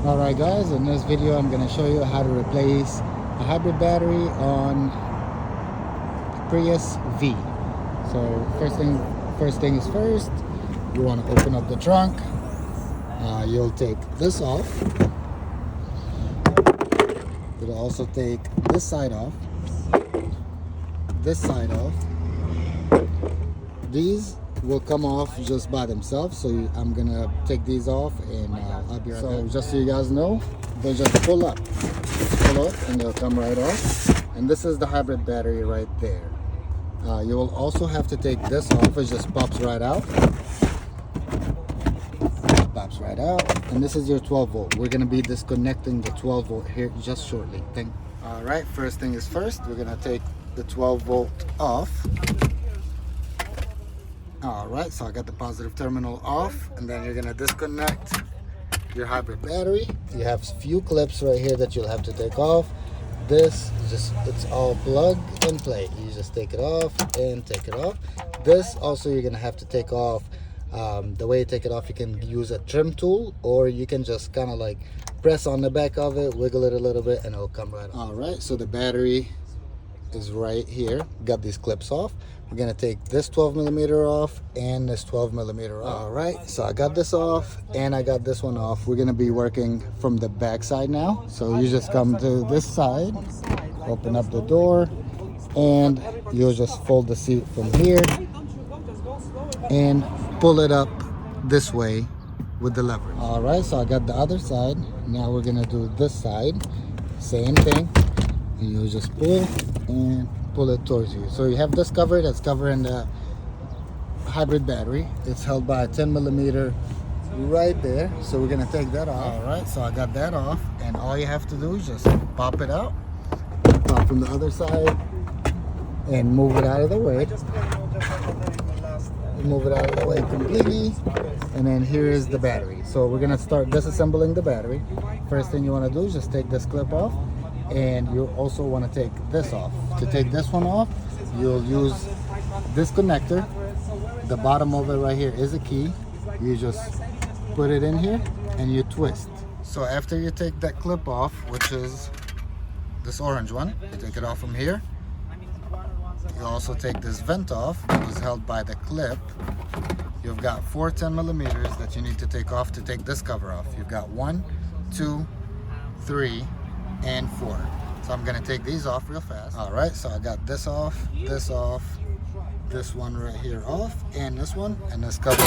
Alright guys, in this video I'm going to show you how to replace a hybrid battery on Prius V. So first thing is first, you want to open up the trunk. You'll take this off. You'll also take this side off. This side off. These will come off just by themselves, so I'm gonna take these off and I'll be right back. So just so you guys know, they'll just pull up and they'll come right off. And this is the hybrid battery right there. You will also have to take this off. It just pops right out. Pops right out. And this is your 12 volt. We're gonna be disconnecting the 12 volt here just shortly. All right, first thing is first, we're gonna take the 12 volt off. Alright, so I got the positive terminal off, and then you're gonna disconnect your hybrid battery. You have a few clips right here that you'll have to take off. This it's all plug and play. You just take it off and take it off. This also you're gonna have to take off. The way you take it off, you can use a trim tool, or you can just kind of like press on the back of it, wiggle it a little bit, and it'll come right off. Alright, so the battery is right here. Got these clips off. We're gonna take this 12mm off and this 12mm off. All right, so I got this off and I got this one off. We're gonna be working from the back side now. So you just come to this side, open up the door, and you'll just fold the seat from here and pull it up this way with the lever. All right, so I got the other side. Now we're gonna do this side. Same thing. And you just pull and pull it towards you. So you have this cover that's covering the hybrid battery. It's held by a 10mm right there. So we're gonna take that off. All right, so I got that off, and all you have to do is just pop it out, pop from the other side, and move it out of the way. Move it out of the way completely, and then here is the battery. So we're gonna start disassembling the battery. First thing you want to do is just take this clip off, and you also want to take this off. To take this one off, you'll use this connector. The bottom of it right here is a key. You just put it in here and you twist. So after you take that clip off, which is this orange one, you take it off from here. You also take this vent off, which is held by the clip. You've got 4 10mm that you need to take off to take this cover off. You've got 1, 2, 3, and 4. So I'm gonna take these off real fast. All right, so I got this off, this one right here off, and this one, and this cover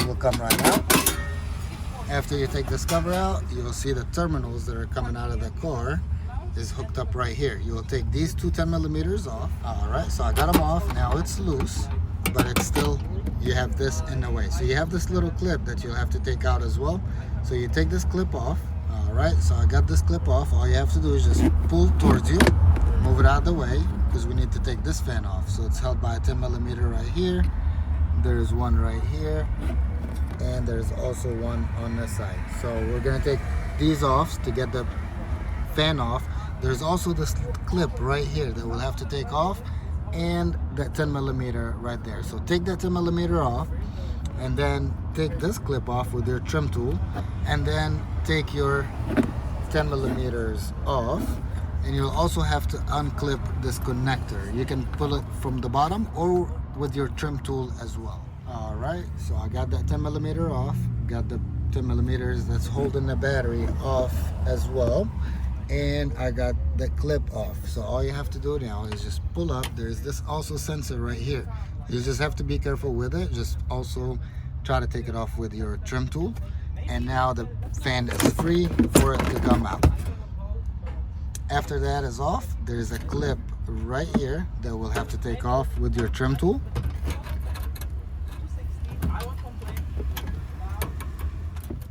will come right out. After you take this cover out, you will see the terminals that are coming out of the car is hooked up right here. You will take these 2 10mm off. All right, so I got them off. Now it's loose, but it's still, you have this in the way. So you have this little clip that you'll have to take out as well. So you take this clip off. Alright, so I got this clip off. All you have to do is just pull towards you, move it out of the way, because we need to take this fan off. So it's held by a 10mm right here. There's one right here, and there's also one on this side. So we're gonna take these off to get the fan off. There's also this clip right here that we'll have to take off, and that 10mm right there. So take that 10mm off, and then take this clip off with your trim tool, and then take your 10mm off, and you'll also have to unclip this connector. You can pull it from the bottom or with your trim tool as well. All right, so I got that 10mm off, got the 10mm that's holding the battery off as well, and I got the clip off. So all you have to do now is just pull up. There's this also sensor right here. You just have to be careful with it. Just also try to take it off with your trim tool. And now the fan is free for it to come out. After that is off, there's a clip right here that we'll have to take off with your trim tool.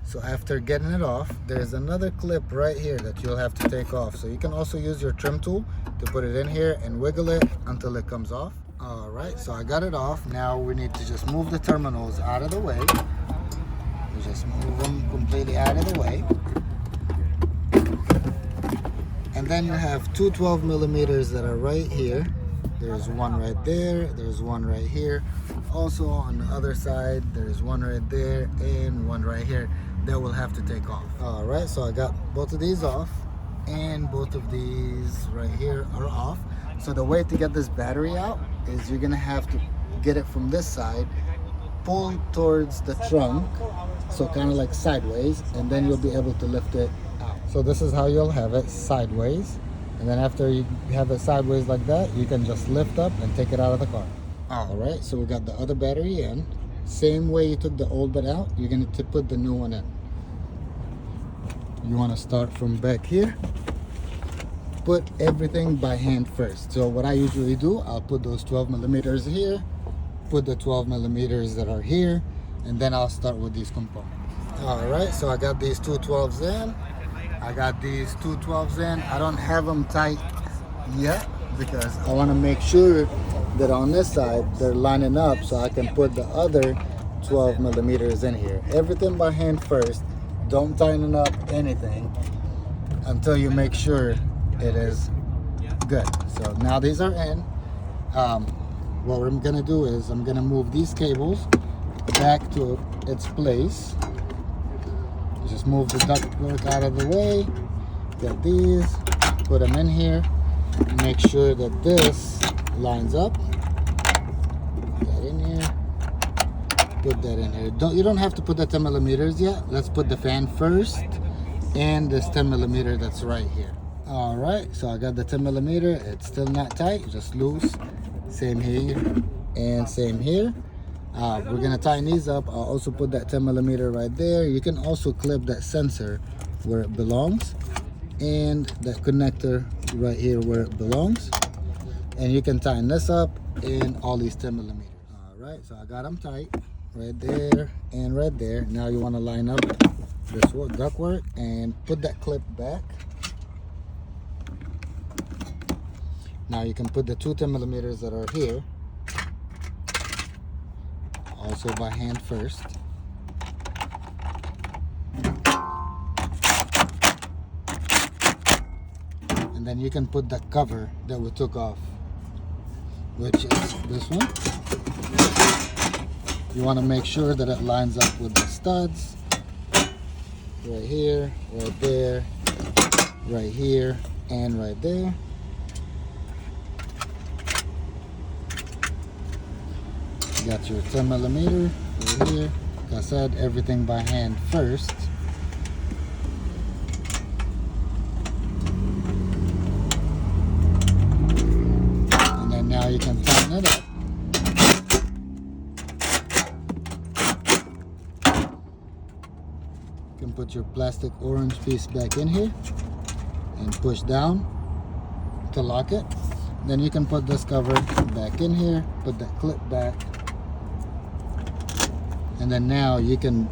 So after getting it off, there's another clip right here that you'll have to take off. So you can also use your trim tool to put it in here and wiggle it until it comes off. All right, so I got it off. Now we need to just move the terminals out of the way. We just move them completely out of the way. And then you have 2 12mm that are right here. There's one right there, there's one right here. Also on the other side, there's one right there and one right here. that will have to take off. All right, so I got both of these off, and both of these right here are off. So the way to get this battery out is you're gonna have to get it from this side, pull towards the trunk, so kind of like sideways, and then you'll be able to lift it out. So this is how you'll have it, sideways. And then after you have it sideways like that, you can just lift up and take it out of the car. All right, so we got the other battery in. Same way you took the old bit out, you're going to put the new one in. You want to start from back here. Put everything by hand first. So what I usually do, I'll put those 12 millimeters here, put the 12 millimeters that are here, and then I'll start with these components. All right, so I got these two 12s in. I got these two 12s in. I don't have them tight yet because I want to make sure that on this side they're lining up so I can put the other 12 millimeters in here. Everything by hand first. Don't tighten up anything until you make sure it is good. So now these are in. What I'm gonna do is I'm gonna move these cables back to its place. Just move the ductwork out of the way. Get these, put them in here. Make sure that this lines up. Put that in here. Put that in here. You don't have to put the 10 millimeters yet. Let's put the fan first and this 10 millimeter that's right here. All right, so I got the 10 millimeter. It's still not tight, just loose. Same here and same here. We're gonna tighten these up. I'll also put that 10 millimeter right there. You can also clip that sensor where it belongs and that connector right here where it belongs. And you can tighten this up and all these 10 millimeters. All right, so I got them tight right there and right there. Now you want to line up this ductwork and put that clip back. Now you can put the two 10 millimeters that are here also by hand first. And then you can put the cover that we took off, which is this one. You want to make sure that it lines up with the studs right here, right there, right here, and right there. You got your 10 millimeter right here. Like I said, everything by hand first. And then now you can tighten it up. You can put your plastic orange piece back in here and push down to lock it. Then you can put this cover back in here, put that clip back. And then now you can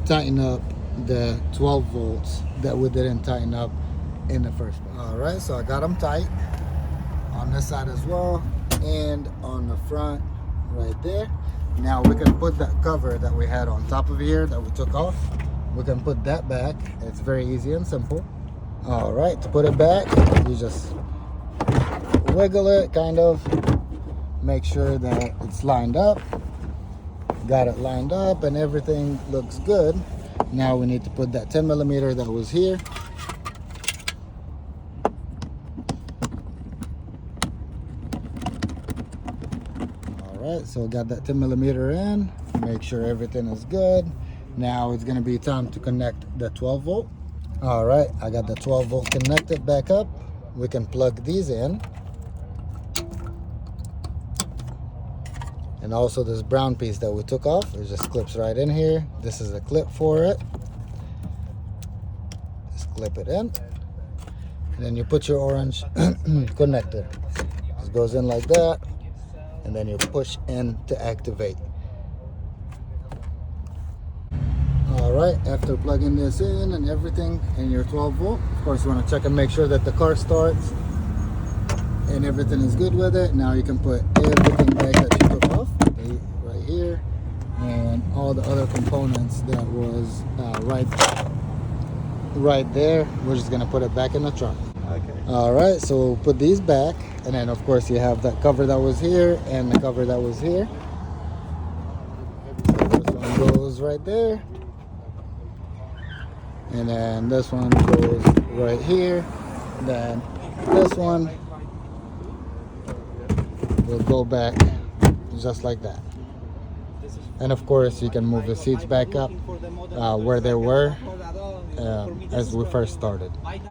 tighten up the 12 volts that we didn't tighten up in the first place. All right, so I got them tight on this side as well and on the front right there. Now we can put that cover that we had on top of here that we took off. We can put that back. It's very easy and simple. All right, to put it back, you just wiggle it, kind of. Make sure that it's lined up. Got it lined up and everything looks good. Now we need to put that 10 millimeter that was here. All right, so we got that 10 millimeter in. Make sure everything is good. Now it's gonna be time to connect the 12 volt. All right, I got the 12 volt connected back up. We can plug these in. And also this brown piece that we took off, it just clips right in here. This is a clip for it. Just clip it in. And then you put your orange connector. It goes in like that. And then you push in to activate. All right, after plugging this in and everything in your 12 volt, of course you want to check and make sure that the car starts and everything is good with it. Now you can put everything back that you took off right here, and all the other components that was right there. We're just gonna put it back in the trunk. Okay. All right, so we'll put these back, and then of course you have that cover that was here and the cover that was here. This one goes right there. and then this one goes right here. Then this one will go back just like that. And of course you can move the seats back up where they were as we first started.